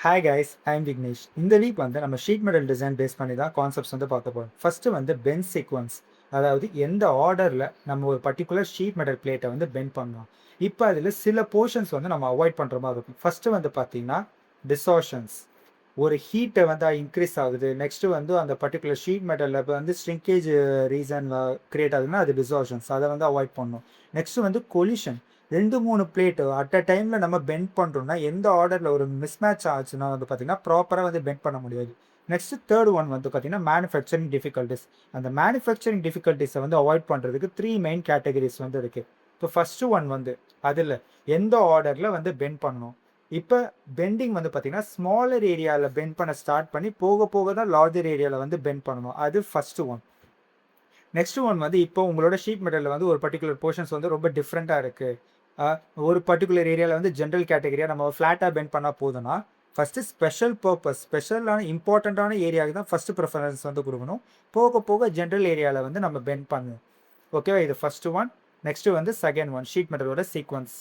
Hi guys, I'm Vignesh. இந்த week வந்து நம்ம ஷீட் மெட்டல் டிசைன் பேஸ் பண்ணி தான் கான்செப்ட்ஸ் வந்து பார்க்க போகிறோம். ஃபஸ்ட்டு வந்து பெண்ட் சீக்வன்ஸ், அதாவது எந்த ஆர்டரில் நம்ம ஒரு பர்டிகுலர் ஷீட் மெட்டல் பிளேட்டை வந்து பெண்ட் பண்ணலாம். இப்போ அதில் சில போர்ஷன்ஸ் வந்து நம்ம அவாய்ட் பண்ணுற மாதிரி இருக்கும். ஃபஸ்ட்டு வந்து பார்த்தீங்கன்னா டிசார்ஷன்ஸ். ஒரு ஹீட்டை வந்து இன்க்ரீஸ் ஆகுது, நெக்ஸ்ட்டு வந்து அந்த பர்டிகுலர் ஷீட் மெட்டலில் இப்போ வந்து ஸ்ட்ரிங்கேஜ் ரீசன் கிரியேட் ஆகுதுன்னா அது டிசார்ஷன்ஸ், அதை வந்து அவாய்ட் பண்ணணும். நெக்ஸ்ட்டு வந்து கொலிஷன். 2 3 பிளேட்டு அட் அ டைமில் நம்ம பெண்ட் பண்ணுறோம்னா எந்த ஆர்டரில் ஒரு மிஸ்மேட்ச் ஆச்சுன்னா வந்து பார்த்தீங்கன்னா ப்ராப்பராக வந்து பெண்ட் பண்ண முடியாது. நெக்ஸ்ட் தேர்ட் ஒன் வந்து பார்த்தீங்கன்னா மேனுஃபேக்சரிங் டிஃபிகல்ட்டிஸ். அந்த மேனுஃபேக்சரிங் டிஃபிகல்ட்டிஸை வந்து அவாய்ட் பண்ணுறதுக்கு 3 மெயின் கேட்டகரிஸ் வந்து இருக்குது. இப்போ ஃபஸ்ட்டு ஒன் வந்து அதில் எந்த ஆர்டரில் வந்து பெண்ட் பண்ணணும். இப்போ பெண்டிங் வந்து பார்த்தீங்கன்னா ஸ்மாலர் ஏரியாவில் பெண்ட் பண்ண ஸ்டார்ட் பண்ணி போக போக தான் லார்ஜர் ஏரியாவில் வந்து பெண்ட் பண்ணணும். அது ஃபஸ்ட்டு ஒன். நெக்ஸ்ட் ஒன் வந்து இப்போ உங்களோட ஷீட் மெட்டலில் வந்து ஒரு பர்டிகுலர் போர்ஷன்ஸ் வந்து ரொம்ப டிஃப்ரெண்ட்டாக இருக்குது. ஒரு பர்டிகுலர் ஏரியாவில் வந்து ஜென்ரல் கேட்டகரியாக நம்ம ஃப்ளாட்டாக பெண்ட் பண்ணால் போதும்னா ஃபஸ்ட்டு ஸ்பெஷல் பர்பஸ், ஸ்பெஷலான இம்பார்ட்டண்ட்டான ஏரியாவுக்கு தான் ஃபஸ்ட்டு ப்ரிஃபரன்ஸ் வந்து கொடுக்கணும். போக போக ஜென்ரல் ஏரியாவில் வந்து நம்ம பெண்ட் பண்ணணும். ஓகேவா? இது ஃபஸ்ட்டு ஒன். நெக்ஸ்ட்டு வந்து செகண்ட் ஒன், ஷீட் மெட்டலோட சீக்வன்ஸ்.